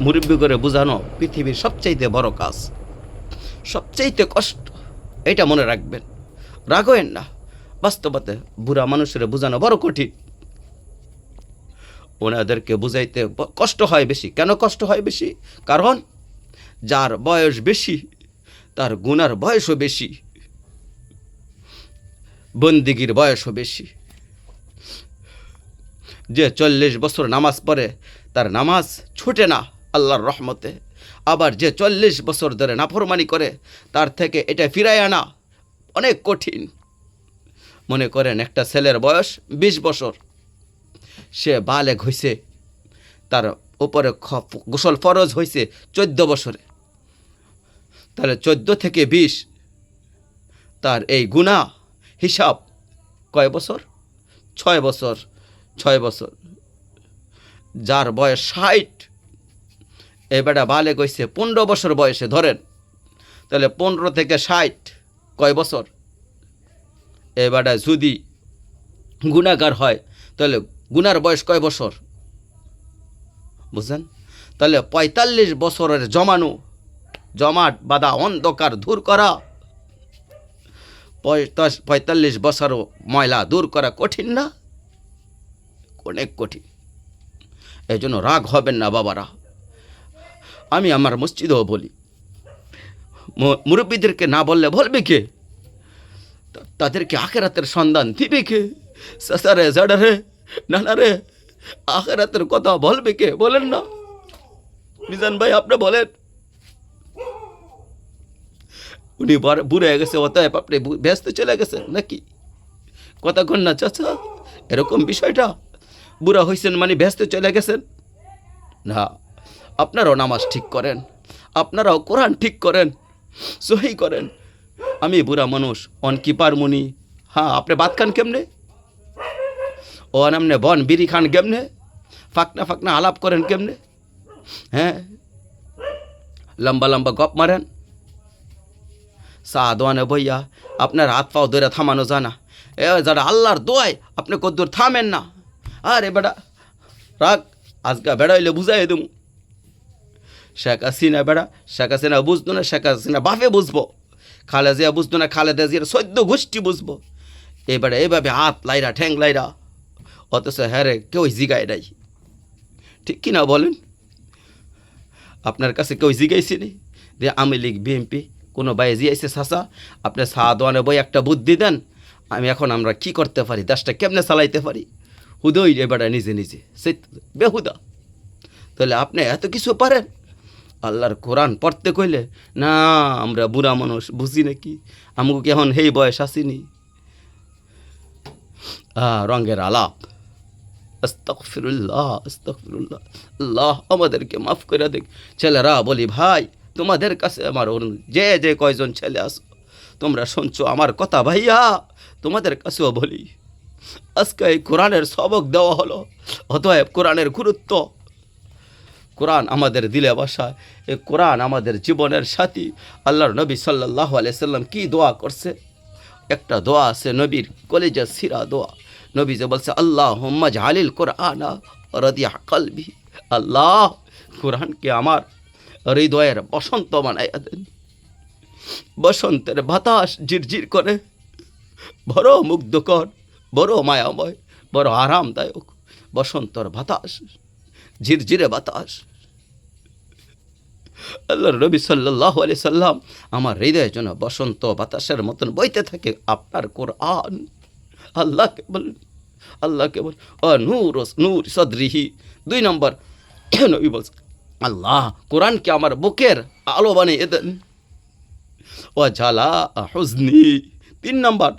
মুরব্বি করে বোঝানো পৃথিবীর সবচাইতে বড় কাজ, সবচাইতে কষ্ট। এটা মনে রাখবেন, রাগেন না। বাস্তবতে বুড়া মানুষের বোঝানো বড় কঠিন। ওনাদেরকে বুঝাইতে কষ্ট হয় বেশি। কেন কষ্ট হয় বেশি? কারণ যার বয়স বেশি তার গুনার বয়সও বেশি, বন্দিগির বয়সও বেশি। যে 40 বছর নামাজ পড়ে তার নামাজ ছুটে না আল্লাহর রহমতে। আবার যে 40 বছর ধরে নাফরমানি করে তার থেকে এটা ফিরায় আনা অনেক কঠিন। মনে করেন একটা ছেলের বয়স 20 বছর, সে বালেগ হয়েছে, তার উপরে গোসল ফরজ হয়েছে 14 বছরে, তাহলে 14 থেকে 20 তার এই গুনাহ হিসাব কয় বছর? 6 বছর। 6 বছর। যার বয়স 60, এবারে বালেগ হয়েছে 15 বছর বয়সে ধরেন, তাহলে 15 থেকে 60 কয় বছর? এবারে যদি গুনাহগার হয় তাহলে গুনার বয়স কয় বছর বুঝলেন? তাহলে 45 বছরের জমাট বাঁধা অন্ধকার দূর করা, 45 বছরও ময়লা দূর করা কঠিন না? অনেক কঠিন। এই জন্য রাগ হবেন না বাবারা। আমি আমার মসজিদেও বলি, মুরব্বীদেরকে না বললে বলবে কে? তাদেরকে আখেরাতের সন্ধান দিবে কে? সাসারে জাডারে নানারে আখেরাতের কথা বলবে কে? বলেন না মিজান ভাই, আপনি বলেন। উনি বুড়ে হয়ে গেছে, অতএব আপনি ব্যস্ত চলে গেছেন নাকি? কথা কন না চাচা, এরকম বিষয়টা? বুড়া হয়েছেন মানে ব্যস্ত চলে গেছেন না। আপনারাও নামাজ ঠিক করেন, আপনারাও কোরআন ঠিক করেন, সহি করেন। আমি বুড়া মানুষ, অন কি পারমুনি? হ্যাঁ, আপনি ভাত খান কেমনে? ও নামনে বন বিড়ি খান কেমনে? ফাঁকনা আলাপ করেন কেমনে? হ্যাঁ, লম্বা লম্বা গপ মারেন। সাদওয়ানে বইয়া আপনার হাত পাও ধরে থামানো জানা, এ যারা আল্লাহর দোয়ায় আপনি কদ্দুর থামেন না। আরে বেড়া রাগ আজকা বেড়াইলে বুঝাই দেবো। শেখ হাসিনা বেড়া, শেখ হাসিনা বুঝতো না, শেখ হাসিনা বাপে বুঝবো, খালেদা বুঝতো না, খালেদা জিয়ার 14 গোষ্ঠী বুঝবো। এবারে এইভাবে হাত লাইরা ঠ্যাং লাইরা, অথচ হ্যারে কেউ জিগায় নাই। ঠিক কিনা বলেন? আপনার কাছে কেউ জিগাইছে নি যে আওয়ামী লীগ বিএনপি কোনো ভাই জিয়াইছে? চাচা আপনি সাদওয়ানে বই একটা বুদ্ধি দেন, আমি এখন আমরা কি করতে পারি, দেশটা কেমনে চালাইতে পারি। হুদই এবারে নিজে নিজে সে বেহুদা। তাহলে আপনি এত কিছু পারেন, আল্লাহর কোরআন পড়তে কইলে না আমরা বুড়া মানুষ বুঝি নাকি? আমাকে কি এখন হেই বয়স আসিনি? রঙের আলাপ। আস্তাগফিরুল্লাহ, আস্তাগফিরুল্লাহ। আল্লাহ আমাদেরকে মাফ করে দেখ। ছেলেরা বলি ভাই, তোমাদের কাছে আমার যে কয়জন ছেলে আসো, তোমরা শুনছো আমার কথা ভাইয়া, তোমাদের কাছেও বলি, আজকে এই কোরআনের সবক দেওয়া হলো, অতএব কোরআনের গুরুত্ব। কোরআন আমাদের দিলে বসায়, এই কোরআন আমাদের জীবনের সাথী। আল্লাহর নবী সাল্লাল্লাহু আলাইহি সাল্লাম কি দোয়া করছে? একটা দোয়া আছে নবীর কলিজা সিরা দোয়া। নবী যে বলছে আল্লাহুম্মা জালিল কোরআনা রাদিয়া কলবি, আল্লাহ কোরআনকে আমার হৃদয়ের বসন্ত বানাইয়া দেন। বসন্তের বাতাস ঝিরঝির করে, বড় মুগ্ধকর, বড় মায়াময়, বড় আরামদায়ক বসন্তর বাতাস, ঝিরঝিরে বাতাস। আল্লাহর নবী সাল্লাল্লাহু আলাইহি সাল্লাম আমার হৃদয়ের জন্য বসন্ত বাতাসের মতন বইতে থাকে আপনার কোরআন। আল্লাহকে বলেন, আল্লাহকে বলেন নূর সদরিহি। 2 নম্বর নবী বলছেন আল্লাহ কোরআনকে আমার বুকের আলো বানিয়ে দেন। ও ঝালা হুজনি। 3 নম্বর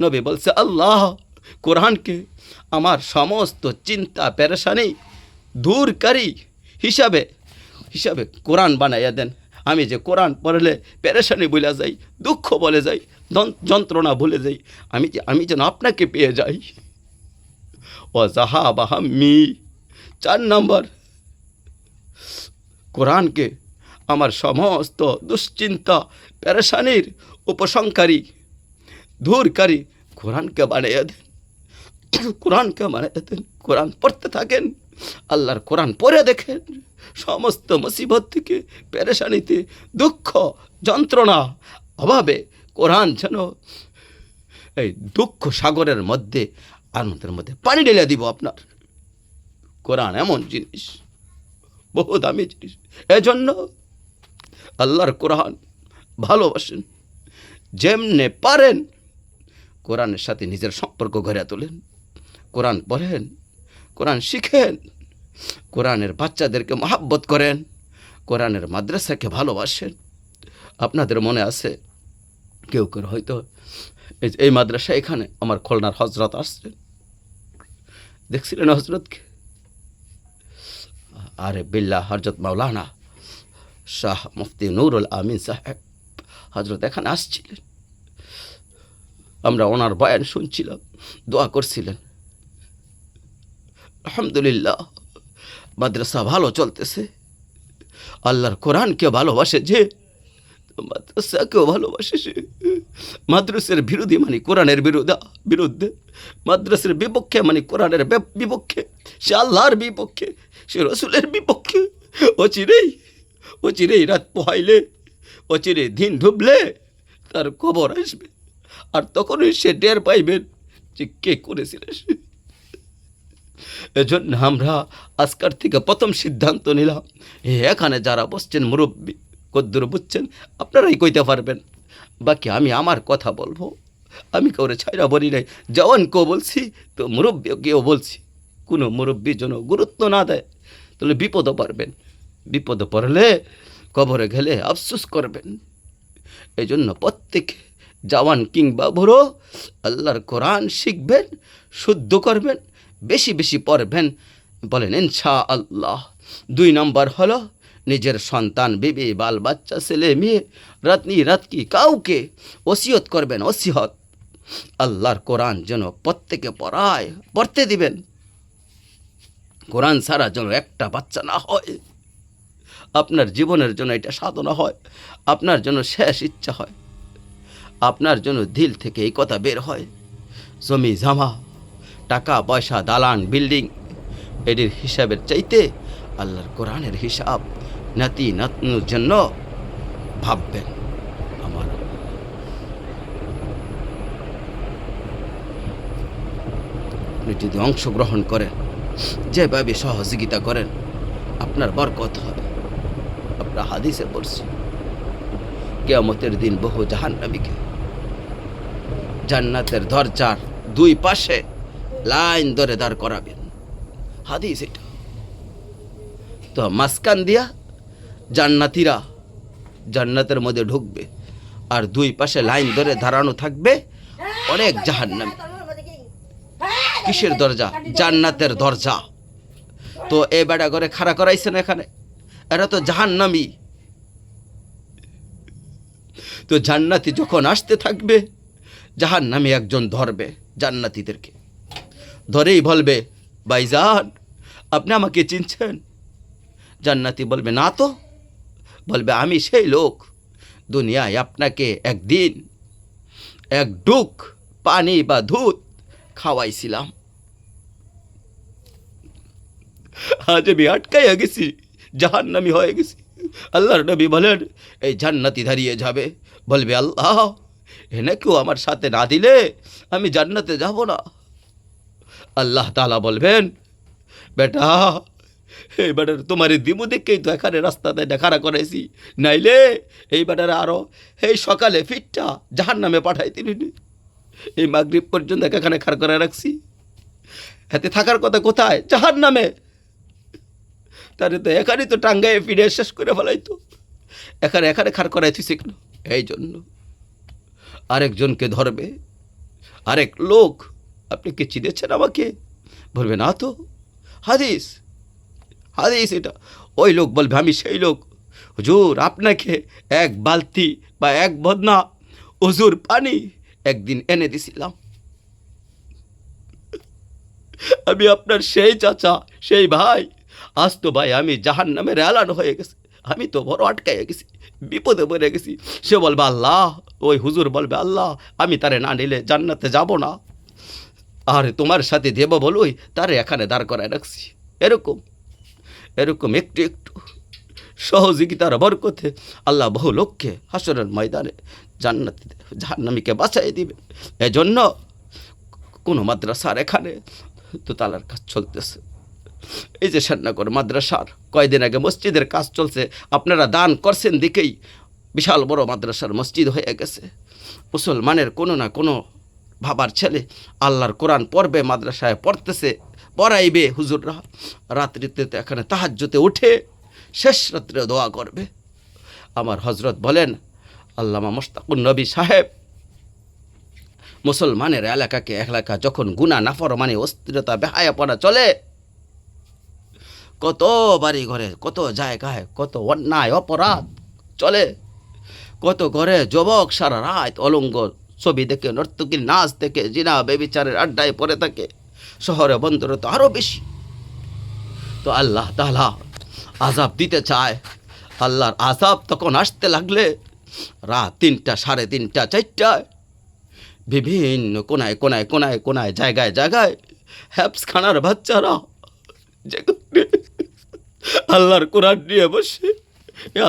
নবী বলছে আল্লাহ কোরআনকে আমার সমস্ত চিন্তা পেরেশানি দূরকারী হিসাবে কোরআন বানাইয়া দেন। আমি যে কোরআন পড়লে পেরেশানি ভুলে যাই, দুঃখ বলে যাই, যন্ত্রণা ভুলে যাই, আমি যেন আপনাকে পেয়ে যাই। ও জাহাবা হাম্মি। 4 নম্বর কোরআনকে আমার সমস্ত দুশ্চিন্তা পেরেশানির উপশমকারী দূরকারী কোরআনকে বানাইয়া দেন, কোরআনকে বানাইয়া দেন। কোরআন পড়তে থাকেন, আল্লাহর কোরআন পড়ে দেখেন, সমস্ত মুসিবত থেকে, পেরেশানিতে, দুঃখ, যন্ত্রণা, অভাবে কোরআন যেন এই দুঃখ সাগরের মধ্যে, আনন্দের মধ্যে পানি ঢেলে দিব আপনার। কোরআন এমন জিনিস, বহু দামি জিনিস। এজন্য আল্লাহর কোরআন ভালোবাসেন, যেমনে পারেন কোরআনের সাথে নিজের সম্পর্ক গড়ে তোলেন, কোরআন পড়েন, কোরআন শিখেন, কোরআনের বাচ্চাদেরকে মহাব্বত করেন, কোরআনের মাদ্রাসাকে ভালোবাসেন। আপনাদের মনে আছে কেউ কেউ হয়তো এই মাদ্রাসা, এখানে আমার খুলনার হজরত আসছেন, দেখছিলেন হজরতকে? আরে বিল্লাহ, হজরত মাওলানা শাহ মুফতি নুরুল আমিন সাহেব হজরত এখানে আসছিলেন, আমরা ওনার বয়ান শুনছিলাম, দোয়া করছিলেন। আলহামদুলিল্লাহ, মাদ্রাসা ভালো চলতেছে। আল্লাহর কোরআনকে ভালোবাসে যে, মাদ্রাসাকেও ভালোবাসে সে। মাদ্রাসার বিরোধী মানে কোরআনের বিরুদ্ধে, মাদ্রাসার বিপক্ষে মানে কোরআনের বিপক্ষে, সে আল্লাহর বিপক্ষে, সে রসুলের বিপক্ষে। অচিরেই রাত পোহাইলে, অচিরে দিন ডুবলে তার খবর আসবে, আর তখনই সে টের পাইবেন যে কে করেছিল সে। এজন্য আমরা আজকার থেকে প্রথম সিদ্ধান্ত নিলাম, এখানে যারা বসছেন মুরব্বী, কদ্দুর বুঝছেন, আপনারাই কইতে পারবেন। বাকি আমি আমার কথা বলবো, আমি কাউরে ছাইরা বলি নাই। জওয়ানকেও বলছি তো মুরব্বীকেও বলছি, কোনো মুরব্বীর জন্য গুরুত্ব না দেয় তাহলে বিপদও পারবেন, বিপদ পড়লে কবরে গেলে আফসোস করবেন। এই জন্য প্রত্যেকে জওয়ান কিংবা বুড়ো আল্লাহর কোরআন শিখবেন, শুদ্ধ করবেন, বেশি বেশি পড়বেন, বলেন ইনশাআল্লাহ। 2 নম্বর হলো নিজের সন্তান, বিবি, বাল বাচ্চা, ছেলে মেয়ে, রাত কি কাউকে ওসিয়ত করবেন, ওসিয়ত আল্লাহর কোরআন যেন প্রত্যেকে পড়তে দিবেন। কোরআন ছাড়া যেন একটা বাচ্চা না হয়, আপনার জীবনের জন্য এটা সাধনা হয়, আপনার জন্য শেষ ইচ্ছা হয়, আপনার জন্য দিল থেকে এই কথা বের হয়। জমি জামা, টাকা পয়সা, দালান, বিল্ডিং, এটির হিসাবের চাইতে আল্লাহর কোরআনের হিসাব নাতি নাতনুর জন্য ভাববেন। আমার আপনি যদি অংশগ্রহণ করেন, যেভাবে সহযোগিতা করেন, আপনার বরকত হবে। আপনার হাদিসে পড়ছি, কিয়ামতের দিন বহু জাহান্নামীকে জান্নাতের দরজার 2 পাশে লাইন ধরে দাঁড় করাবেন। হাদিস এটা। তো মাঝখান দিয়া জান্নাতীরা জান্নাতের মধ্যে ঢুকবে, আর 2 পাশে লাইন ধরে দাঁড়ানো থাকবে অনেক জাহান্নামী। কিসের দরজা? জান্নাতের দরজা। তো এই বেটা করে খাড়া করাইছেন এখানে, এরা তো জাহান্নামী। তো জান্নাতি যখন আসতে থাকবে, জাহান্নামী একজন ধরবে জান্নাতীদেরকে, ধরেই বলবে, ভাইজান আপনি আমাকে চিনছেন? জান্নাতি বলবে, না তো। বলবে, আমি সেই লোক, দুনিয়ায় আপনাকে একদিন 1 ডুক পানি বা দুধ খাওয়াইছিলাম, আজ আমি আটকাইয়া গেছি, জাহান্নামী হয়ে গেছি। আল্লাহর নবী বলেন, এই জান্নাতি দাঁড়িয়ে যাবে, বলবে, আল্লাহ এনে কেউ আমার সাথে না দিলে আমি জান্নাতে যাব না। আল্লাহ তাআলা বলবেন, বেটা এই বেটার তোমার দিমু দেখেই তো এখানে রাস্তাতে খাড়া করাইছি, নাইলে এই বেটারে আরো এই সকালে ফিটটা জাহান্নামে পাঠাই তিনি, এই মাগরিব পর্যন্ত এখানে খাড়া করে রাখছি। হাতে থাকার কথা কোথায়? জাহান্নামে। তারে তো এখানেই তো টাঙ্গায় ফিরে শেষ করে ফেলাইতো, এখানে খাড় করাইছি কেন? এই জন্য আরেকজনকে ধরবে, আরেক লোক, আপনি কি চিনেছেন আমাকে? বলবে, না তো। হাদিস এটা। ওই লোক বলবে, আমি সেই লোক, হুজুর আপনাকে 1 বালতি বা 1 বদনা হুজুর পানি একদিন এনে দিছিলাম, আমি আপনার সেই চাচা, সেই ভাই। আজ তো ভাই আমি জাহান্নামের এলান হয়ে গেছে, আমি তো বড় আটকাইয়া গেছি, বিপদে পড়ে গেছি। সে বলবে, আল্লাহ, ওই হুজুর বলবে, আল্লাহ আমি তারে না নিলে জান্নাতে যাব না, আর তোমার সাথে দেব বলুই তারে এখানে দাঁড় করায় রাখছি। এরকম এরকম একটু একটু সহযোগিতার বরকতে আল্লাহ বহু লোককে হাসরের ময়দানে জান্নাতীতে জাহান্নামীকে বাঁচাই দিবেন। এজন্য কোনো মাদ্রাসার এখানে দোতলার কাজ চলতেছে, এই যে শ্যামনগর মাদ্রাসার কয়দিন আগে মসজিদের কাজ চলছে, আপনারা দান করছেন দিকেই বিশাল বড় মাদ্রাসার মসজিদ হয়ে গেছে। মুসলমানের কোনো না কোনো ভাবার ছেলে আল্লাহর কোরআন পড়বে, মাদ্রাসায় পড়তেছে, পড়াইবে হুজুররা, রাত্রিতে এখানে তাহাজ্জুদে উঠে শেষ রাত্রে দোয়া করবে। আমার হজরত বলেন, আল্লামা মোশতাকুন নবী সাহেব মুসলমানের এলাকা যখন গুনাহ নাফরমানি অস্থিরতা বেহায়াপনা চলে, কত বাড়ি ঘরে কত জায়গায় কত অন্যায় অপরাধ চলে, কত ঘরে যুবক সারা রাত অলঙ্গ ছবি দেখে নর্তকীর নাচ দেখে জিনা বেবিচারের আড্ডায় পড়ে থাকে, শহরে বন্দরে তো আরও বেশি। তো আল্লাহ তাআলা আযাব দিতে চায়। আল্লাহর আযাব তখন আসতে লাগলে রাত 3টা, 3:30, 4টায় বিভিন্ন কোনায় জায়গায় জায়গায় হ্যাপসখানার বাচ্চারা আল্লাহর কোরআন নিয়ে বসে,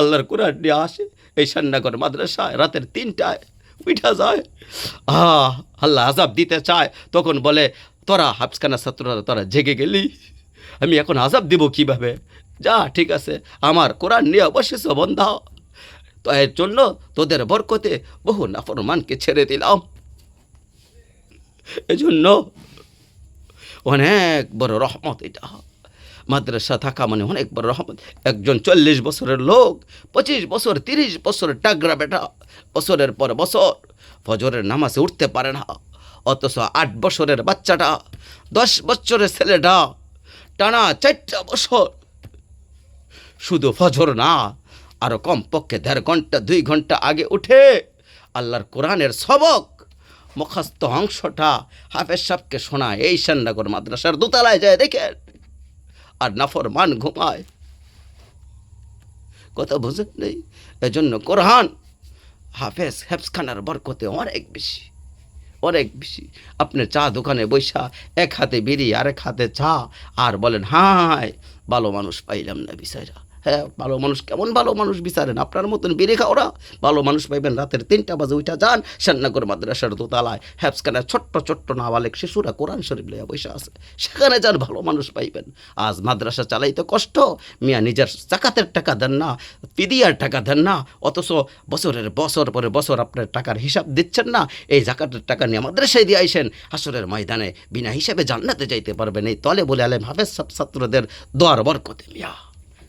আল্লাহর কোরআন নিয়ে আসে এই শ্যামনগর মাদ্রাসায় রাতের 3টায় উঠা যায়। আল্লাহ আযাব দিতে চায়, তখন বলে, তোরা হাফসখানার ছাত্ররা তোরা জেগে গেলি, আমি এখন আযাব দিব কিভাবে? যা ঠিক আছে, আমার কোরআন নিয়ে বসেছ বন্ধা, তো এর জন্য তোদের বরকতে বহু নাফরমানকে ছেড়ে দিলাম। এজন্য অনেক বড় রহমত এটা, মাদ্রাসা থাকা মানে অনেক বড় রহমত। একজন 40 বছরের লোক 25 বছর 30 বছর টাগরা বেটা বছরের পর বছর ফজরের নামাজে উঠতে পারে না, অথচ 8 বছরের বাচ্চাটা 10 বছরের ছেলেটা টানা 4টা বছর শুধু ফজর না, আরও কমপক্ষে 1.5 ঘন্টা 2 ঘন্টা আগে উঠে আল্লাহর কোরআনের সবক মুখস্থ অংশটা হাফেজ সাহেবকে শোনায় এই শ্যামনগর মাদ্রাসার দোতলায় যায় দেখেন। আর নাফরমান ঘুমায়, কথা বুঝেন নেই? এজন্য কোরআন হেফজখানার বরকতে অনেক বেশি, অনেক বেশি। আপনি চা দোকানে বৈশা এক হাতে বিড়ি আরেক হাতে চা, আর বলেন হায় ভালো মানুষ পাইলাম না বিচারা। হ্যাঁ, ভালো মানুষ কেমন ভালো মানুষ বিচারেন? আপনার মতন বিড়ি খাওয়া ভালো মানুষ পাইবেন রাতের 3টা বাজে উঠা যান শ্যামনগর মাদ্রাসার দোতলায়, হ্যাপসখানায় ছোট্ট ছোট্ট নাবালেক শিশুরা কোরআন শরীফ লইয়া বৈশা আছে, সেখানে যান ভালো মানুষ পাইবেন। আজ মাদ্রাসা চালাইতে কষ্ট, মিয়া নিজের জাকাতের টাকা দেন না, পিদিয়ার টাকা দেন না, অথচ বছরের বছর পরে বছর আপনার টাকার হিসাব দিচ্ছেন না। এই জাকাতের টাকা নিয়ে মাদ্রাসায় দিয়ে আইসেন, হাসরের ময়দানে বিনা হিসাবে জান্নাতে যাইতে পারবেন এই তলে বলে আলেম হাফেজ সব ছাত্রদের দোয়ার বরকতে। মিয়া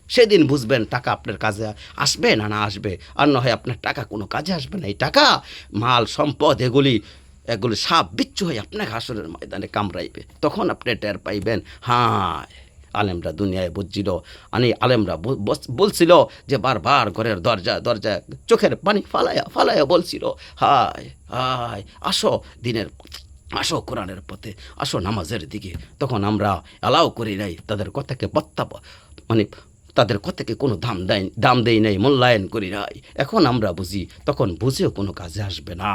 সেদিন বুঝবেন টাকা আপনার কাজে আসবে না আসবে, আর না হয় আপনার টাকা কোনো কাজে আসবে না। এই টাকা মাল সম্পদ এগুলি সাপ বিচ্ছু হয়ে আপনাকে হাসরের ময়দানে কামড়াইবে, তখন আপনি টের পাইবেন। হায় আলেমরা দুনিয়ায় বুঝছিল, আলেমরা বলছিল যে বারবার ঘরের দরজা চোখের পানি ফালাইয়া বলছিল, হায় হায় আসো দিনের, আসো কোরআনের পথে, আসো নামাজের দিকে। তখন আমরা অ্যালাউ করি নাই, তাদের কথাকে তাদের কথাকে কোনো দাম দেই নাই, মূল্যায়ন করি নাই। এখন আমরা বুঝি, তখন বুঝেও কোনো কাজে আসবে না।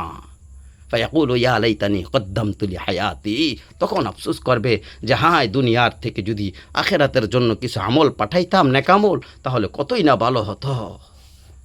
ফায়াকুলু ইয়া লাইতানি কদ্দামতু লিহায়াতি, তখন আফসোস করবে যে হায় দুনিয়ার থেকে যদি আখেরাতের জন্য কিছু আমল পাঠাইতাম, নেকামল, তাহলে কতই না ভালো হতো।